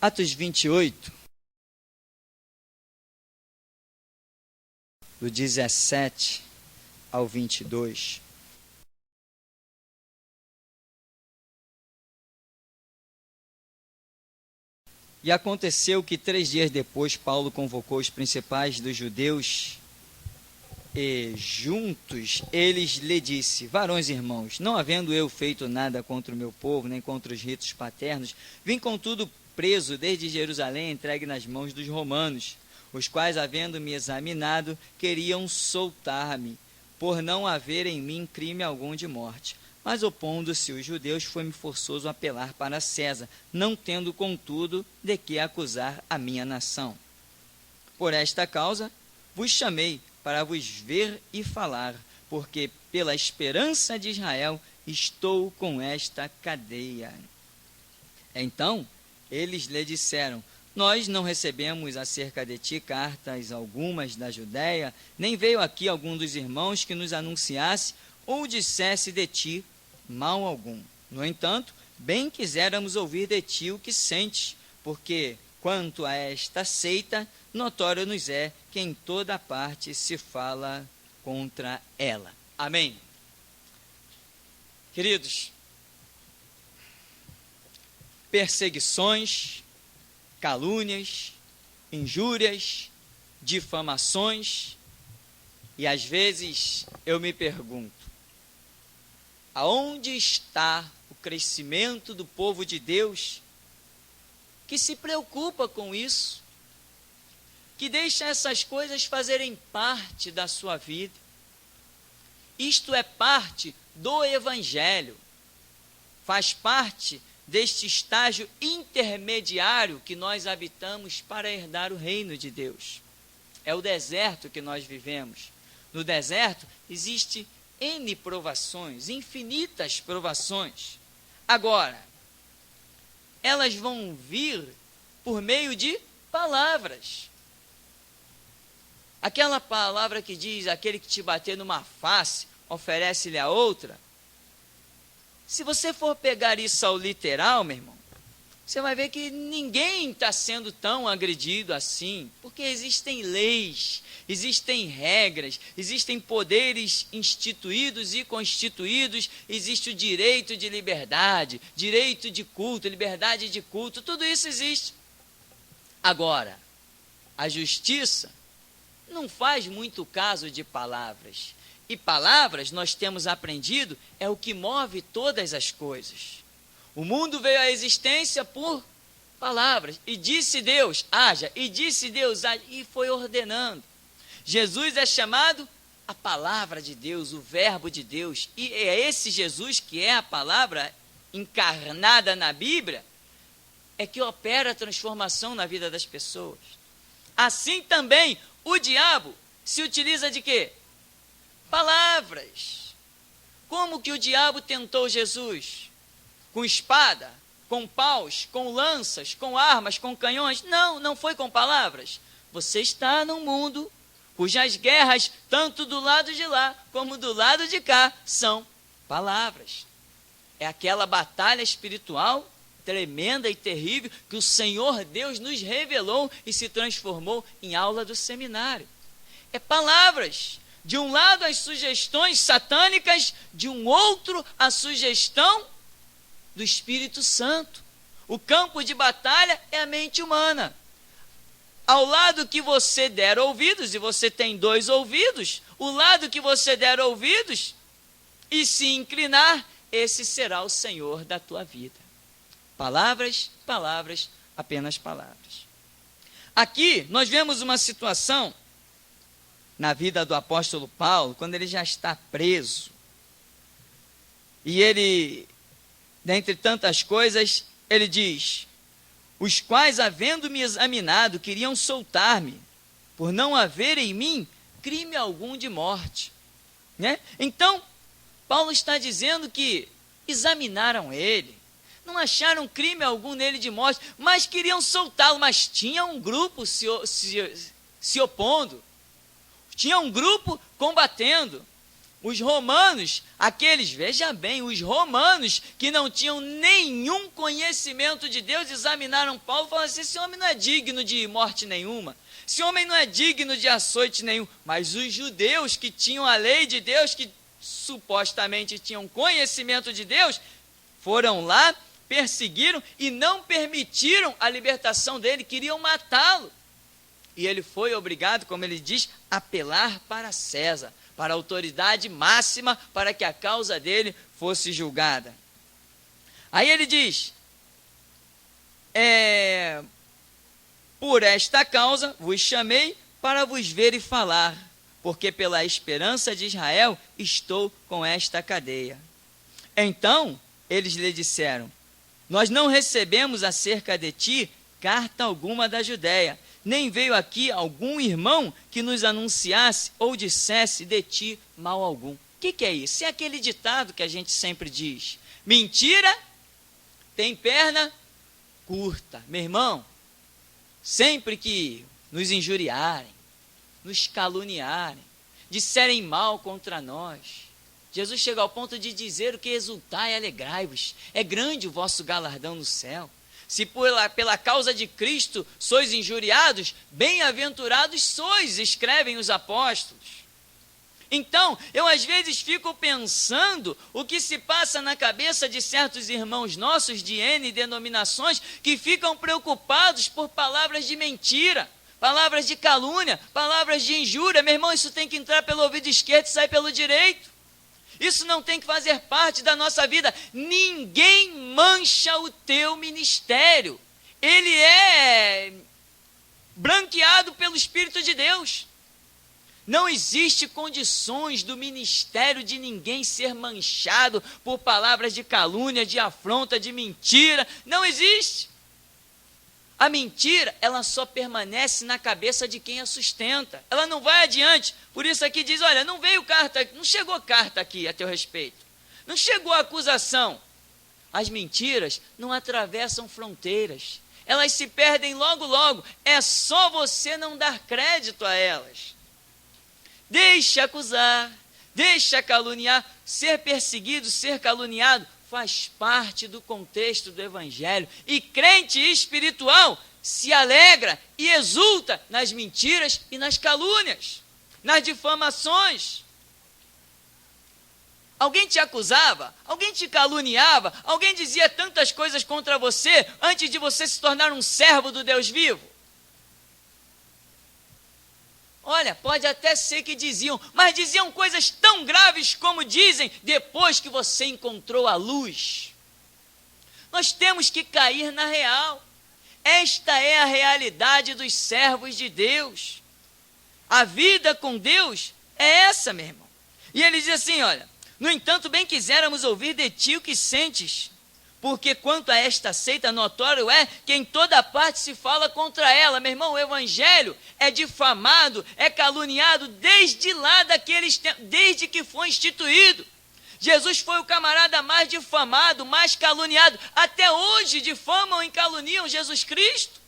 Atos 28, do 17 ao 22. E aconteceu que 3 dias depois Paulo convocou os principais dos judeus e juntos eles lhe disse: varões irmãos, não havendo eu feito nada contra o meu povo, nem contra os ritos paternos, vim contudo preso desde Jerusalém, entregue nas mãos dos romanos, os quais, havendo-me examinado, queriam soltar-me, por não haver em mim crime algum de morte. Mas opondo-se os judeus, foi-me forçoso apelar para César, não tendo, contudo, de que acusar a minha nação. Por esta causa vos chamei, para vos ver e falar, porque pela esperança de Israel estou com esta cadeia. Então eles lhe disseram: nós não recebemos acerca de ti cartas algumas da Judéia, nem veio aqui algum dos irmãos que nos anunciasse ou dissesse de ti mal algum. No entanto, bem quiséramos ouvir de ti o que sentes, porque quanto a esta seita, notório nos é que em toda parte se fala contra ela. Amém. Queridos, perseguições, calúnias, injúrias, difamações, e às vezes eu me pergunto: aonde está o crescimento do povo de Deus que se preocupa com isso, que deixa essas coisas fazerem parte da sua vida? Isto é parte do Evangelho, faz parte deste estágio intermediário que nós habitamos para herdar o reino de Deus. É o deserto que nós vivemos. No deserto existe N provações, infinitas provações. Agora, elas vão vir por meio de palavras. Aquela palavra que diz: aquele que te bater numa face, oferece-lhe a outra. Se você for pegar isso ao literal, meu irmão, você vai ver que ninguém está sendo tão agredido assim, porque existem leis, existem regras, existem poderes instituídos e constituídos, existe o direito de liberdade, direito de culto, liberdade de culto, tudo isso existe. Agora, a justiça não faz muito caso de palavras, e palavras, nós temos aprendido, é o que move todas as coisas. O mundo veio à existência por palavras. E disse Deus, haja. E disse Deus, haja. E foi ordenando. Jesus é chamado a palavra de Deus, o verbo de Deus. E é esse Jesus que é a palavra encarnada na Bíblia, é que opera a transformação na vida das pessoas. Assim também o diabo se utiliza de quê? Palavras. Como que o diabo tentou Jesus? Com espada, com paus, com lanças, com armas, com canhões? Não, não foi com palavras. Você está num mundo cujas guerras, tanto do lado de lá como do lado de cá, são palavras. É aquela batalha espiritual tremenda e terrível que o Senhor Deus nos revelou e se transformou em aula do seminário. É palavras. De um lado as sugestões satânicas, de um outro a sugestão do Espírito Santo. O campo de batalha é a mente humana. Ao lado que você der ouvidos, e você tem 2 ouvidos, o lado que você der ouvidos e se inclinar, esse será o Senhor da tua vida. Palavras, palavras, apenas palavras. Aqui nós vemos uma situação na vida do apóstolo Paulo, quando ele já está preso. E ele, dentre tantas coisas, ele diz: os quais, havendo-me examinado, queriam soltar-me, por não haver em mim crime algum de morte. Né? Então, Paulo está dizendo que examinaram ele, não acharam crime algum nele de morte, mas queriam soltá-lo, mas tinha um grupo se opondo, tinha um grupo combatendo. Os romanos, veja bem, os romanos que não tinham nenhum conhecimento de Deus, examinaram Paulo e falaram assim: esse homem não é digno de morte nenhuma, esse homem não é digno de açoite nenhum. Mas os judeus que tinham a lei de Deus, que supostamente tinham conhecimento de Deus, foram lá, perseguiram e não permitiram a libertação dele, queriam matá-lo. E ele foi obrigado, como ele diz, a apelar para César, para a autoridade máxima, para que a causa dele fosse julgada. Aí ele diz: por esta causa vos chamei para vos ver e falar, porque pela esperança de Israel estou com esta cadeia. Então eles lhe disseram: nós não recebemos acerca de ti carta alguma da Judéia, nem veio aqui algum irmão que nos anunciasse ou dissesse de ti mal algum. O que é isso? É aquele ditado que a gente sempre diz: mentira tem perna curta. Meu irmão, sempre que nos injuriarem, nos caluniarem, disserem mal contra nós, Jesus chega ao ponto de dizer: o que exultai e alegrai-vos, é grande o vosso galardão no céu. Se pela causa de Cristo sois injuriados, bem-aventurados sois, escrevem os apóstolos. Então, eu às vezes fico pensando o que se passa na cabeça de certos irmãos nossos de N denominações, que ficam preocupados por palavras de mentira, palavras de calúnia, palavras de injúria. Meu irmão, isso tem que entrar pelo ouvido esquerdo e sair pelo direito. Isso não tem que fazer parte da nossa vida. Ninguém mancha o teu ministério. Ele é branqueado pelo Espírito de Deus. Não existe condições do ministério de ninguém ser manchado por palavras de calúnia, de afronta, de mentira. Não existe. A mentira, ela só permanece na cabeça de quem a sustenta. Ela não vai adiante. Por isso aqui diz: olha, não chegou carta aqui a teu respeito. Não chegou acusação. As mentiras não atravessam fronteiras. Elas se perdem logo, logo. É só você não dar crédito a elas. Deixa acusar, deixa caluniar. Ser perseguido, ser caluniado, faz parte do contexto do Evangelho. E crente espiritual se alegra e exulta nas mentiras e nas calúnias, nas difamações. Alguém te acusava, alguém te caluniava, alguém dizia tantas coisas contra você antes de você se tornar um servo do Deus vivo? Olha, pode até ser que diziam, mas diziam coisas tão graves como dizem depois que você encontrou a luz. Nós temos que cair na real. Esta é a realidade dos servos de Deus. A vida com Deus é essa, meu irmão. E ele diz assim, olha: no entanto, bem quiséramos ouvir de ti o que sentes, porque quanto a esta seita, notório é que em toda parte se fala contra ela. Meu irmão, o evangelho é difamado, é caluniado desde lá daqueles tempos, desde que foi instituído. Jesus foi o camarada mais difamado, mais caluniado. Até hoje difamam e caluniam Jesus Cristo.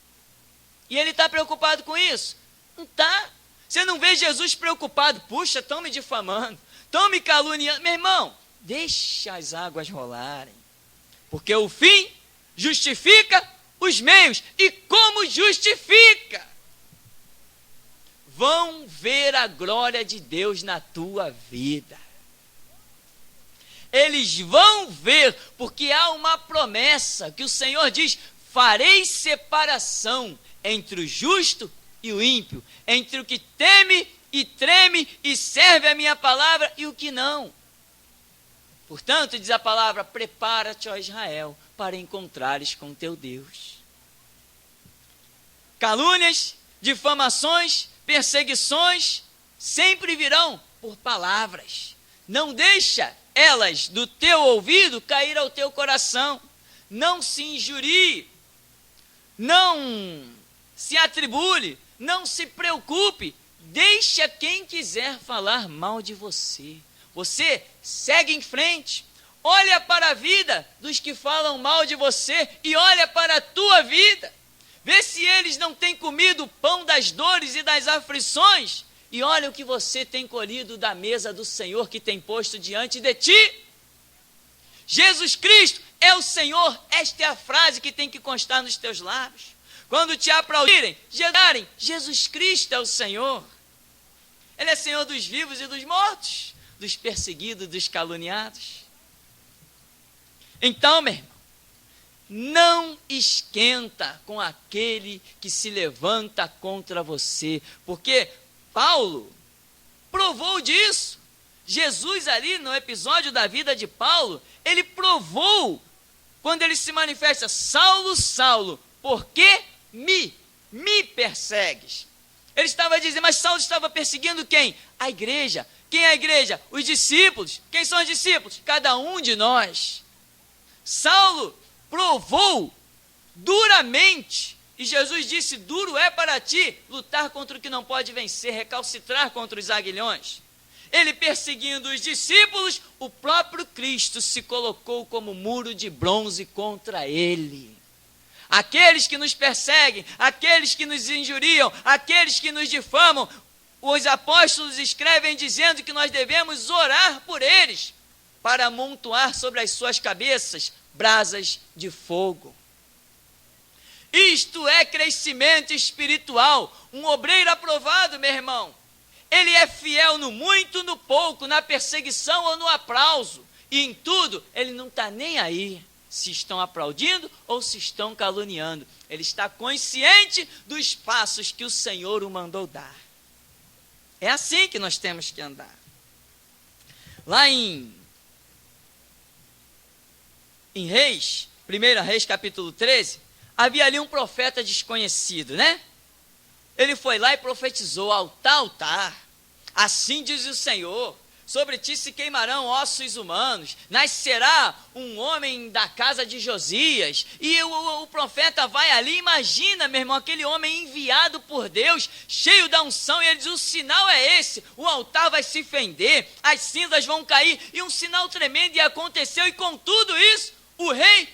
E ele está preocupado com isso? Não está. Você não vê Jesus preocupado: puxa, estão me difamando, estão me caluniando. Meu irmão, deixa as águas rolarem. Porque o fim justifica os meios. E como justifica? Vão ver a glória de Deus na tua vida. Eles vão ver, porque há uma promessa que o Senhor diz: farei separação entre o justo e o ímpio, entre o que teme e treme e serve a minha palavra e o que não. Portanto, diz a palavra: prepara-te, ó Israel, para encontrares com teu Deus. Calúnias, difamações, perseguições sempre virão por palavras. Não deixa elas do teu ouvido cair ao teu coração. Não se injurie, não se atribule, não se preocupe. Deixa quem quiser falar mal de você. Você segue em frente, olha para a vida dos que falam mal de você e olha para a tua vida. Vê se eles não têm comido o pão das dores e das aflições e olha o que você tem colhido da mesa do Senhor que tem posto diante de ti. Jesus Cristo é o Senhor. Esta é a frase que tem que constar nos teus lábios. Quando te aplaudirem, Jesus Cristo é o Senhor. Ele é Senhor dos vivos e dos mortos, dos perseguidos, dos caluniados. Então, meu irmão, não esquenta com aquele que se levanta contra você, porque Paulo provou disso. Jesus ali no episódio da vida de Paulo, ele provou, quando ele se manifesta: Saulo, Saulo, por que me persegues? Ele estava dizendo, mas Saulo estava perseguindo quem? A igreja. Quem é a igreja? Os discípulos. Quem são os discípulos? Cada um de nós. Saulo provou duramente, e Jesus disse: duro é para ti lutar contra o que não pode vencer, recalcitrar contra os aguilhões. Ele perseguindo os discípulos, o próprio Cristo se colocou como muro de bronze contra ele. Aqueles que nos perseguem, aqueles que nos injuriam, aqueles que nos difamam, os apóstolos escrevem dizendo que nós devemos orar por eles, para amontoar sobre as suas cabeças brasas de fogo. Isto é crescimento espiritual. Um obreiro aprovado, meu irmão, ele é fiel no muito, no pouco, na perseguição ou no aplauso. E em tudo, ele não está nem aí se estão aplaudindo ou se estão caluniando. Ele está consciente dos passos que o Senhor o mandou dar. É assim que nós temos que andar. Lá em Reis, 1 Reis capítulo 13, havia ali um profeta desconhecido, né? Ele foi lá e profetizou: altar, assim diz o Senhor, sobre ti se queimarão ossos humanos, nascerá um homem da casa de Josias. E o profeta vai ali, imagina, meu irmão, aquele homem enviado por Deus, cheio da unção, e ele diz: o sinal é esse, o altar vai se fender, as cinzas vão cair, e um sinal tremendo, e aconteceu. E com tudo isso, o rei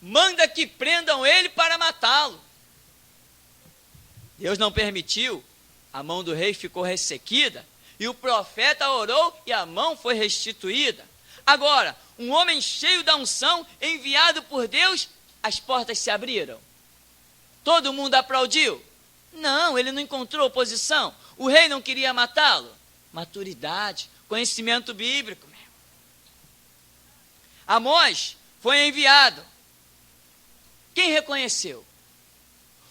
manda que prendam ele para matá-lo. Deus não permitiu, a mão do rei ficou ressequida, e o profeta orou e a mão foi restituída. Agora, um homem cheio da unção, enviado por Deus, as portas se abriram. Todo mundo aplaudiu? Não, ele não encontrou oposição. O rei não queria matá-lo. Maturidade, conhecimento bíblico. Amós foi enviado. Quem reconheceu?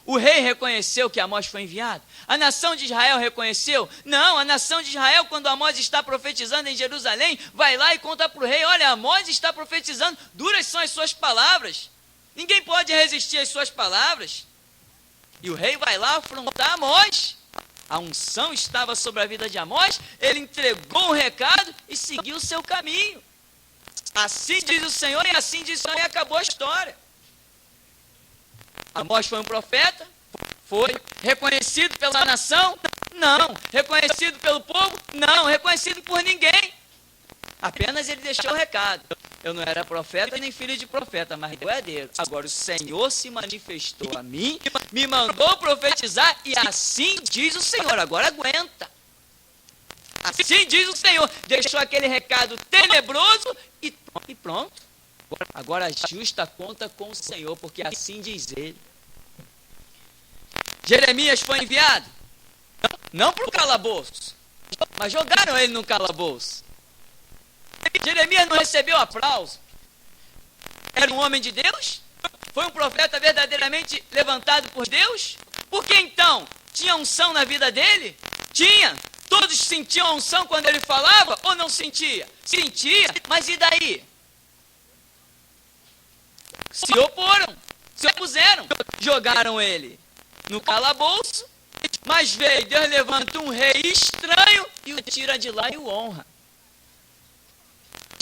O rei reconheceu que Amós foi enviado? A nação de Israel reconheceu? Não, a nação de Israel, quando Amós está profetizando em Jerusalém, vai lá e conta para o rei: olha, Amós está profetizando, duras são as suas palavras, ninguém pode resistir às suas palavras. E o rei vai lá afrontar Amós. A unção estava sobre a vida de Amós, ele entregou o recado e seguiu o seu caminho. Assim diz o Senhor, e assim diz o Senhor, e acabou a história. Amós foi um profeta? Foi. Reconhecido pela nação? Não. Reconhecido pelo povo? Não. Reconhecido por ninguém. Apenas ele deixou o recado: eu não era profeta nem filho de profeta, mas boiadeiro. Agora o Senhor se manifestou a mim, me mandou profetizar, e assim diz o Senhor. Agora aguenta. Assim diz o Senhor. Deixou aquele recado tenebroso e pronto. Agora a justa conta com o Senhor, porque assim diz ele. Jeremias foi enviado? Não para o calabouço, mas jogaram ele no calabouço. Jeremias não recebeu aplauso. Era um homem de Deus? Foi um profeta verdadeiramente levantado por Deus? Por que então? Tinha unção na vida dele? Tinha. Todos sentiam a unção quando ele falava ou não sentia? Sentia, mas e daí? Se oporam, se opuseram, jogaram ele no calabouço, mas veio, Deus levanta um rei estranho e o tira de lá e o honra.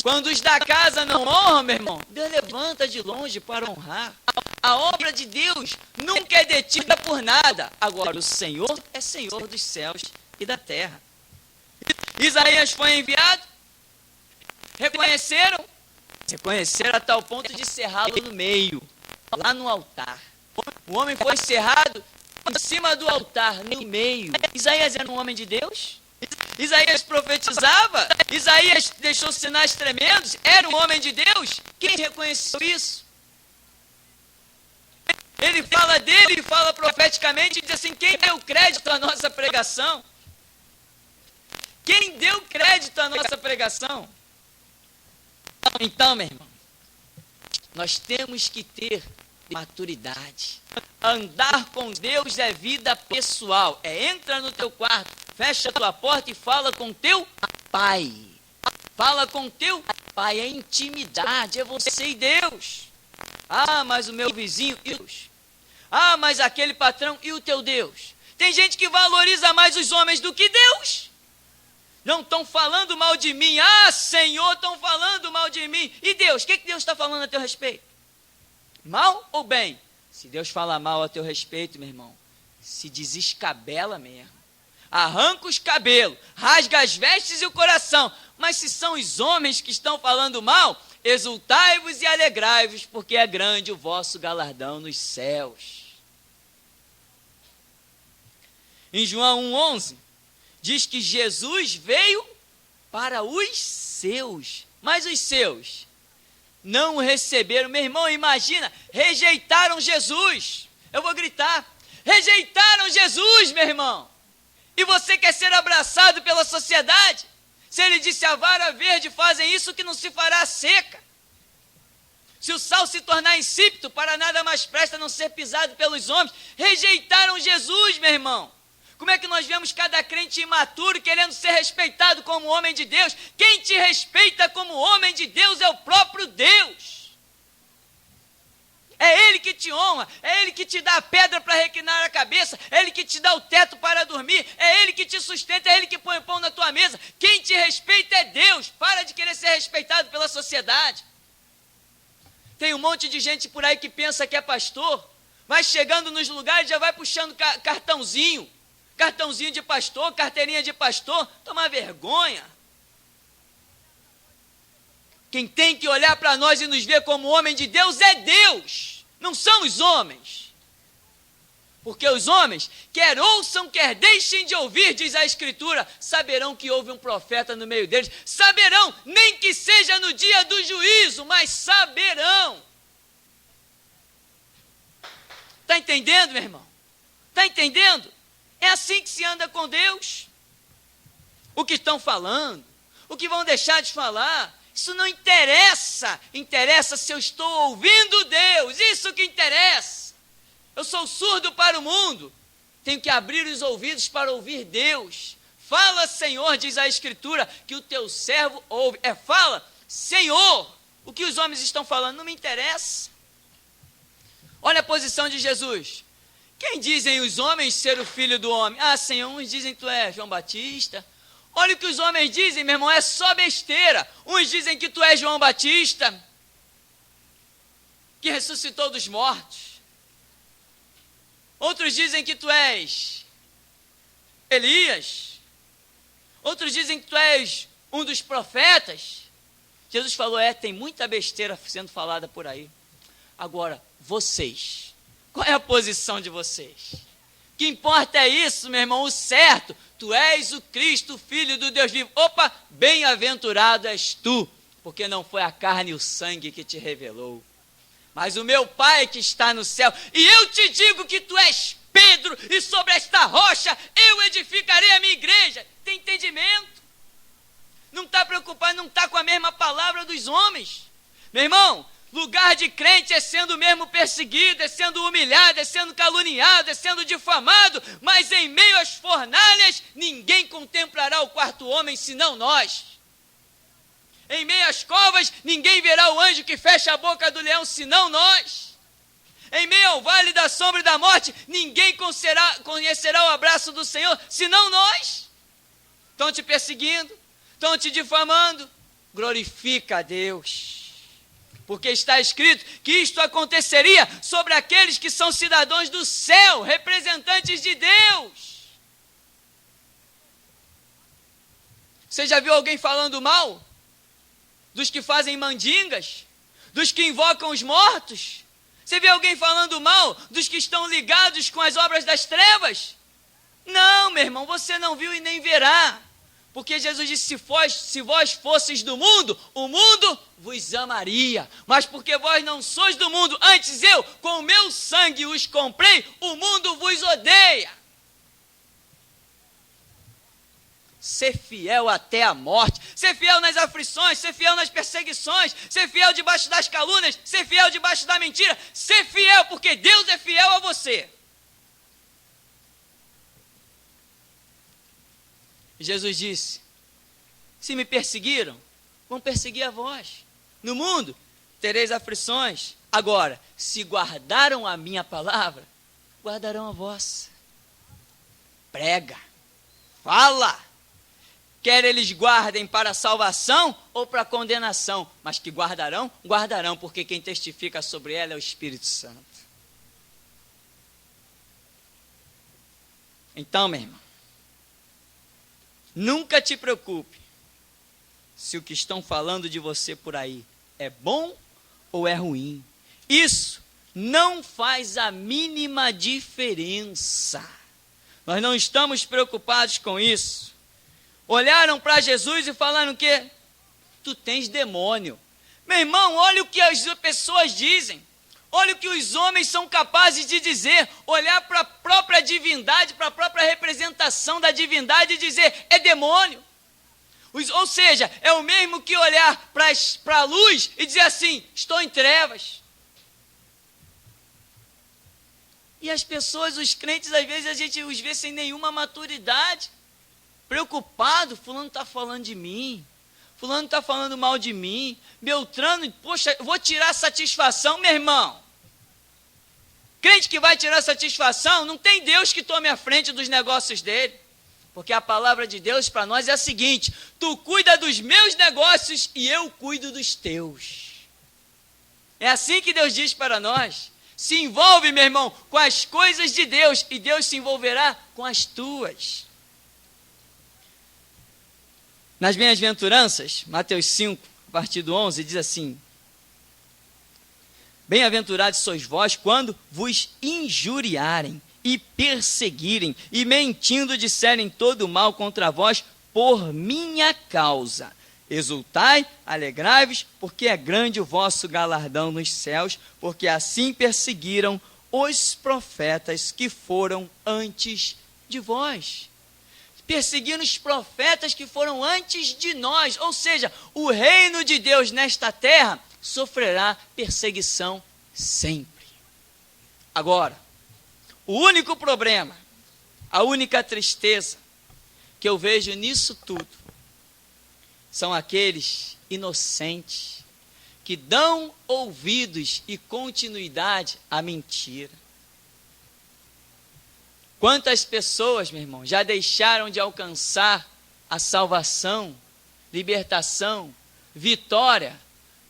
Quando os da casa não honram, meu irmão, Deus levanta de longe para honrar. A obra de Deus nunca é detida por nada. Agora, o Senhor é Senhor dos céus e da terra. Isaías foi enviado, reconheceram a tal ponto de cerrá-lo no meio, lá no altar. O homem foi cerrado em cima do altar, no meio. Isaías era um homem de Deus? Isaías profetizava? Isaías deixou sinais tremendos? Era um homem de Deus? Quem reconheceu isso? Ele fala dele, ele fala profeticamente e diz assim: quem deu crédito à nossa pregação? Quem deu crédito à nossa pregação? Então, meu irmão, nós temos que ter maturidade. Andar com Deus é vida pessoal. Entra no teu quarto, fecha a tua porta e fala com teu pai. Fala com teu pai, é intimidade, é você e Deus. Ah, mas o meu vizinho e Deus. Ah, mas aquele patrão e o teu Deus. Tem gente que valoriza mais os homens do que Deus. Não estão falando mal de mim. Ah, Senhor, estão falando mal de mim. E Deus? O que Deus está falando a teu respeito? Mal ou bem? Se Deus fala mal a teu respeito, meu irmão, se desescabela mesmo. Arranca os cabelos, rasga as vestes e o coração. Mas se são os homens que estão falando mal, exultai-vos e alegrai-vos, porque é grande o vosso galardão nos céus. Em João 1,11, diz que Jesus veio para os seus, mas os seus não o receberam. Meu irmão, imagina, rejeitaram Jesus. Eu vou gritar: rejeitaram Jesus, meu irmão. E você quer ser abraçado pela sociedade? Se ele disse: a vara verde fazem isso que não se fará seca. Se o sal se tornar insípido, para nada mais presta a não ser pisado pelos homens. Rejeitaram Jesus, meu irmão. Como é que nós vemos cada crente imaturo querendo ser respeitado como homem de Deus? Quem te respeita como homem de Deus é o próprio Deus. É Ele que te honra, é Ele que te dá a pedra para reclinar a cabeça, é Ele que te dá o teto para dormir, é Ele que te sustenta, é Ele que põe pão na tua mesa. Quem te respeita é Deus. Para de querer ser respeitado pela sociedade. Tem um monte de gente por aí que pensa que é pastor, vai chegando nos lugares, já vai puxando cartãozinho de pastor, carteirinha de pastor. Toma vergonha. Quem tem que olhar para nós e nos ver como homem de Deus é Deus, não são os homens. Porque os homens, quer ouçam, quer deixem de ouvir, diz a Escritura, saberão que houve um profeta no meio deles. Saberão, nem que seja no dia do juízo, mas saberão. Está entendendo, meu irmão? Está entendendo? É assim que se anda com Deus. O que estão falando, o que vão deixar de falar, isso não interessa. Interessa se eu estou ouvindo Deus, isso que interessa. Eu sou surdo para o mundo, tenho que abrir os ouvidos para ouvir Deus. Fala, Senhor, diz a Escritura, que o teu servo ouve. Fala, Senhor. O que os homens estão falando não me interessa. Olha a posição de Jesus. Quem dizem os homens ser o filho do homem? Ah, Senhor, uns dizem que tu és João Batista. Olha o que os homens dizem, meu irmão, é só besteira. Uns dizem que tu és João Batista, que ressuscitou dos mortos. Outros dizem que tu és Elias. Outros dizem que tu és um dos profetas. Jesus falou, tem muita besteira sendo falada por aí. Agora, vocês, qual é a posição de vocês? O que importa é isso, meu irmão, o certo. Tu és o Cristo, Filho do Deus vivo. Opa, bem-aventurado és tu, porque não foi a carne e o sangue que te revelou, mas o meu Pai que está no céu. E eu te digo que tu és Pedro, e sobre esta rocha eu edificarei a minha igreja. Tem entendimento? Não está preocupado, não está com a mesma palavra dos homens. Meu irmão, lugar de crente é sendo mesmo perseguido, é sendo humilhado, é sendo caluniado, é sendo difamado, mas em meio às fornalhas, ninguém contemplará o quarto homem, senão nós. Em meio às covas, ninguém verá o anjo que fecha a boca do leão, senão nós. Em meio ao vale da sombra e da morte, ninguém conhecerá o abraço do Senhor, senão nós. Estão te perseguindo, estão te difamando, glorifica a Deus. Porque está escrito que isto aconteceria sobre aqueles que são cidadãos do céu, representantes de Deus. Você já viu alguém falando mal dos que fazem mandingas, dos que invocam os mortos? Você vê alguém falando mal dos que estão ligados com as obras das trevas? Não, meu irmão, você não viu e nem verá. Porque Jesus disse, se vós fosseis do mundo, o mundo vos amaria. Mas porque vós não sois do mundo, antes eu, com o meu sangue os comprei, o mundo vos odeia. Ser fiel até a morte, ser fiel nas aflições, ser fiel nas perseguições, ser fiel debaixo das calúnias, ser fiel debaixo da mentira, ser fiel porque Deus é fiel a você. Jesus disse, se me perseguiram, vão perseguir a vós. No mundo tereis aflições. Agora, se guardaram a minha palavra, guardarão a vossa. Prega, fala. Quer eles guardem para a salvação ou para a condenação, mas que guardarão, guardarão, porque quem testifica sobre ela é o Espírito Santo. Então, meu irmão, nunca te preocupe se o que estão falando de você por aí é bom ou é ruim. Isso não faz a mínima diferença. Nós não estamos preocupados com isso. Olharam para Jesus e falaram o quê? Tu tens demônio. Meu irmão, olha o que as pessoas dizem. Olha o que os homens são capazes de dizer. Olhar para a própria divindade, para a própria representação da divindade e dizer, é demônio. Ou seja, é o mesmo que olhar para a luz e dizer assim, estou em trevas. E as pessoas, os crentes, às vezes a gente os vê sem nenhuma maturidade. Preocupado, fulano está falando de mim, fulano está falando mal de mim, Beltrano, poxa, vou tirar satisfação, meu irmão. Crente que vai tirar satisfação, não tem Deus que tome a frente dos negócios dele, porque a palavra de Deus para nós é a seguinte, tu cuida dos meus negócios e eu cuido dos teus. É assim que Deus diz para nós, se envolve, meu irmão, com as coisas de Deus e Deus se envolverá com as tuas. Nas bem-aventuranças, Mateus 5, a partir do 11, diz assim, bem-aventurados sois vós quando vos injuriarem e perseguirem e mentindo disserem todo mal contra vós por minha causa. Exultai, alegrai-vos, porque é grande o vosso galardão nos céus, porque assim perseguiram os profetas que foram antes de vós. Perseguindo os profetas que foram antes de nós, ou seja, o reino de Deus nesta terra sofrerá perseguição sempre. Agora, o único problema, a única tristeza que eu vejo nisso tudo, são aqueles inocentes que dão ouvidos e continuidade à mentira. Quantas pessoas, meu irmão, já deixaram de alcançar a salvação, libertação, vitória,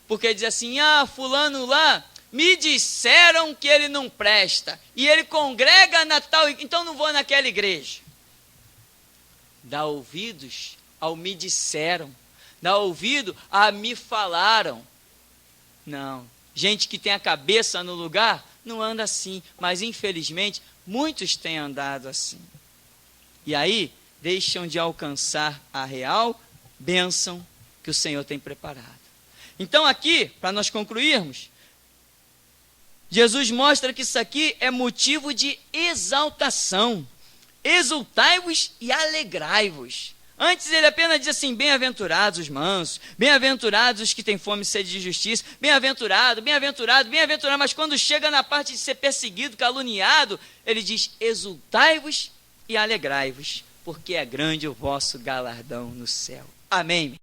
porque diz assim, fulano lá, me disseram que ele não presta, e ele congrega na tal, então não vou naquela igreja. Dá ouvidos ao me disseram, dá ouvido a me falaram. Não, gente que tem a cabeça no lugar, não anda assim, mas infelizmente, muitos têm andado assim. E aí, deixam de alcançar a real bênção que o Senhor tem preparado. Então aqui, para nós concluirmos, Jesus mostra que isso aqui é motivo de exaltação. Exultai-vos e alegrai-vos. Antes ele apenas diz assim, bem-aventurados os mansos, bem-aventurados os que têm fome e sede de justiça, bem-aventurado, bem-aventurado, bem-aventurado, mas quando chega na parte de ser perseguido, caluniado, ele diz, exultai-vos e alegrai-vos, porque é grande o vosso galardão no céu. Amém.